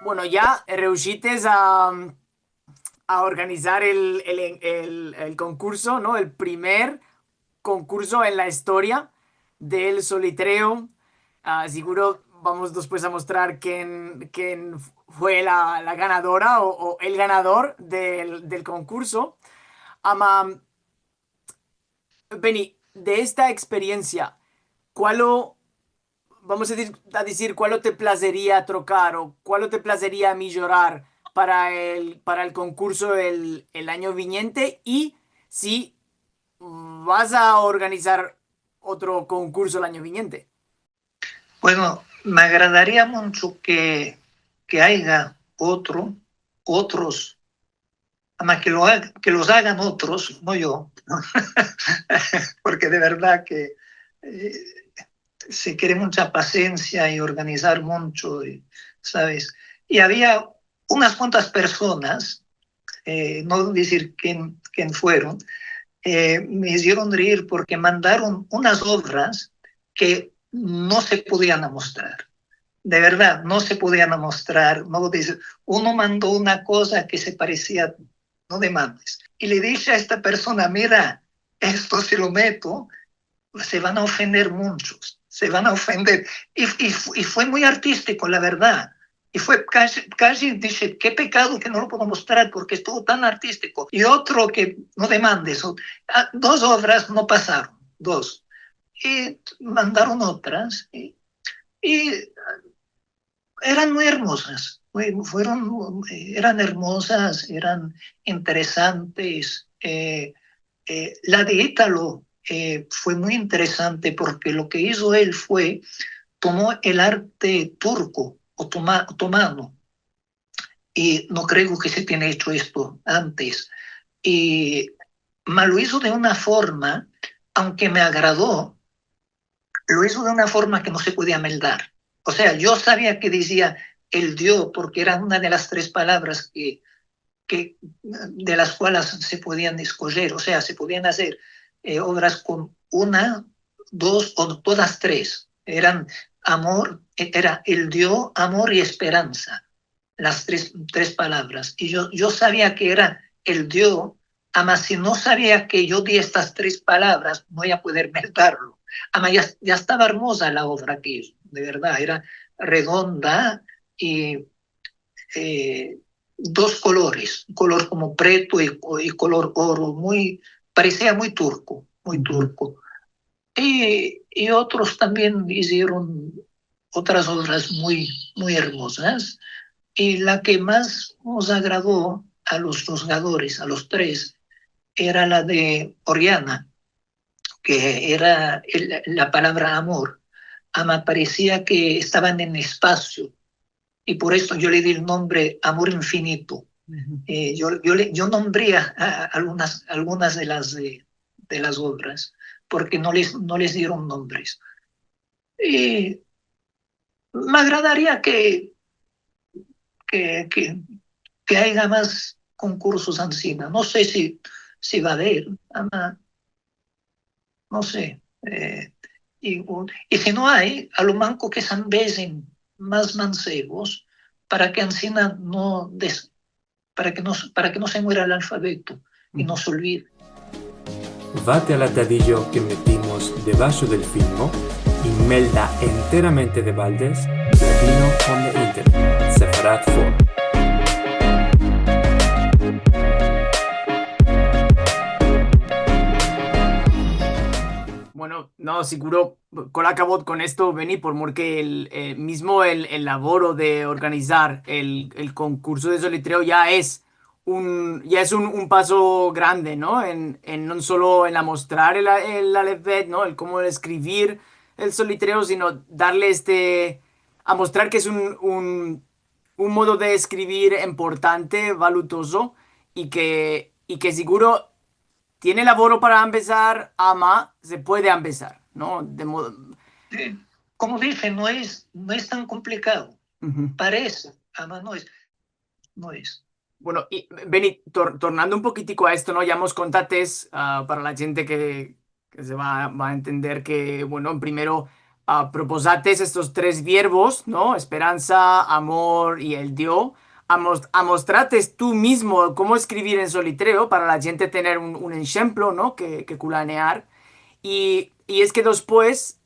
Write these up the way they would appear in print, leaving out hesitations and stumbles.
Bueno, ya reuscites a organizar el concurso, ¿no? El primer concurso en la historia del Solitreo. Seguro vamos después a mostrar quién fue la ganadora o el ganador del concurso. Ama, Beni, de esta experiencia, ¿cuál vamos a decir, cuál te placería trocar o cuál te placería mejorar para el concurso el año viniente y si vas a organizar otro concurso el año viniente? Bueno, me agradaría mucho que haya otros, además que los hagan otros, no yo, ¿no? Porque de verdad que eh, se quiere mucha paciencia y organizar mucho, ¿sabes? Y había unas cuantas personas, no decir quién fueron, me hicieron reír porque mandaron unas obras que no se podían mostrar. De verdad, no se podían mostrar. No, uno mandó una cosa que se parecía, no demandes. Y le dije a esta persona, mira, esto si lo meto, se van a ofender muchos, se van a ofender. Y fue muy artístico, la verdad. Y fue casi, dije, qué pecado que no lo puedo mostrar porque estuvo tan artístico. Y otro que no demandes, dos obras no pasaron, dos. Y mandaron otras y eran muy hermosas, eran hermosas, eran interesantes. La de Ítalo fue muy interesante porque lo que hizo él fue, tomó el arte turco, otomano, y no creo que se tiene hecho esto antes, y lo hizo de una forma, aunque me agradó, lo hizo de una forma que no se podía meldar. O sea, yo sabía que decía el Dios, porque era una de las tres palabras de las cuales se podían escoger, o sea, se podían hacer obras con una, dos o todas tres. Eran amor, era el Dios, amor y esperanza, las tres palabras. Y yo sabía que era el Dios, además si no sabía que yo di estas tres palabras, no iba a poder meterlo. Además ya estaba hermosa la obra que hizo, de verdad, era redonda y dos colores, un color como preto y color oro, parecía muy turco, muy turco. Y otros también hicieron otras obras muy hermosas. Y la que más nos agradó a los jugadores, a los tres, era la de Oriana, que era la palabra amor. Ama parecía que estaban en espacio y por eso yo le di el nombre Amor Infinito. Yo nombré a algunas de las obras porque no les dieron nombres. Y me agradaría que, que, que haya más concursos Ancina. No sé si va a haber, no sé. Y si no hay, a lo manco que se besen más mancebos para que Ancina para que no se muera el alfabeto y no se olvide. Vate all'attadillo che metimos debajo del film in melda enteramente de baldes, latino on the internet, separat for. Bueno, no, seguro con acabó con esto, Beni, porque mismo el laboro de organizar el concurso de solitreo ya es un paso grande, ¿no? En no solo en mostrar el alfabeto, ¿no? El cómo escribir el solitreo, sino darle a mostrar que es un modo de escribir importante, valutoso y que seguro tiene laboro para empezar, ama, se puede empezar, ¿no? De modo. Como dije, no es tan complicado. Ujú. Parece, ama no es. Bueno, y Beni, tornando un poquitico a esto, ¿no? Ya hemos contates para la gente que se va a entender que, bueno, primero, proposates estos tres verbos, ¿no? Esperanza, amor y el dio. A mostrates tú mismo cómo escribir en solitreo para la gente tener un ejemplo, ¿no? Que culanear. Y es que después,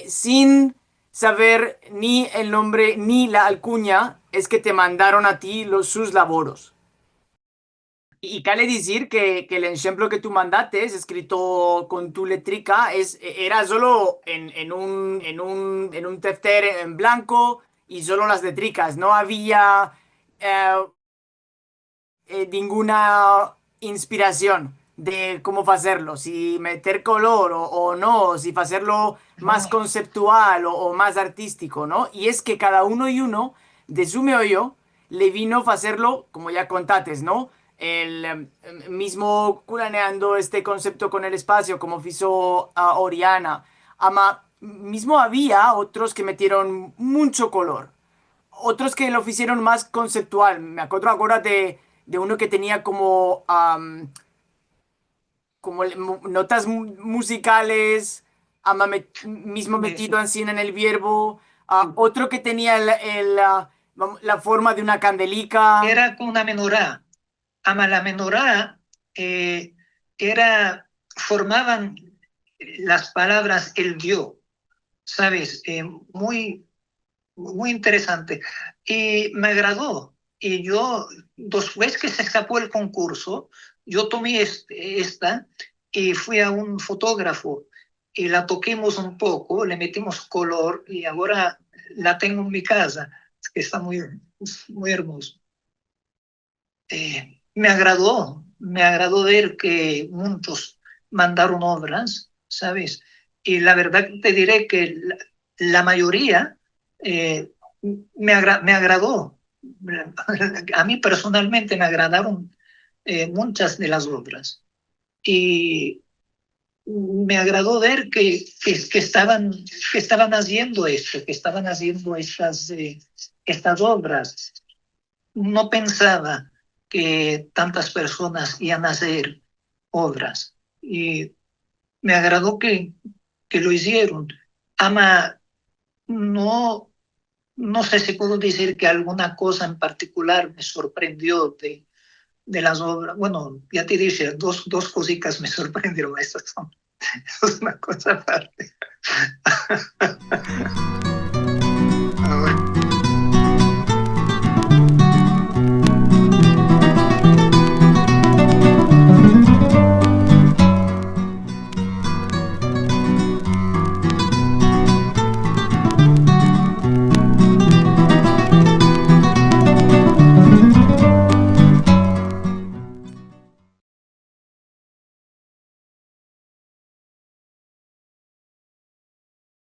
sin saber ni el nombre ni la alcuña, es que te mandaron a ti sus laboros. Y cal decir que el ejemplo que tú mandaste, escrito con tu letrica, era solo en un tefter en blanco y solo las letricas. No había eh, ninguna inspiración de cómo hacerlo, si meter color o no, si hacerlo más No, conceptual o más artístico, ¿no? Y es que cada uno y uno de su meollo le vino a hacerlo, como ya contates, ¿no? El mismo curaneando este concepto con el espacio, como hizo Oriana. Ama, mismo había otros que metieron mucho color, otros que lo hicieron más conceptual. Me acuerdo ahora de uno que tenía como notas musicales, mismo me- metido así en el verbo. Otro que tenía la forma de una candelica. era con una menorá. Ama la menorá eh, formaban las palabras el dio, ¿sabes? Muy interesante. Y me agradó. Y yo, después que se escapó el concurso, yo tomé esta y fui a un fotógrafo y la toquemos un poco, le metimos color y ahora la tengo en mi casa, que está muy hermoso. Me agradó ver que muchos mandaron obras, ¿sabes? Y la verdad que te diré que la mayoría eh, me agradó. A mí personalmente me agradaron muchas de las obras. Y me agradó ver que estaban haciendo esto, que estaban haciendo estas obras. No pensaba que tantas personas iban a hacer obras y me agradó que lo hicieron. Ama, no, no sé si puedo decir que alguna cosa en particular me sorprendió de las obras. Bueno, ya te dije, dos cositas me sorprendieron. Eso es una cosa aparte. Ah, bueno.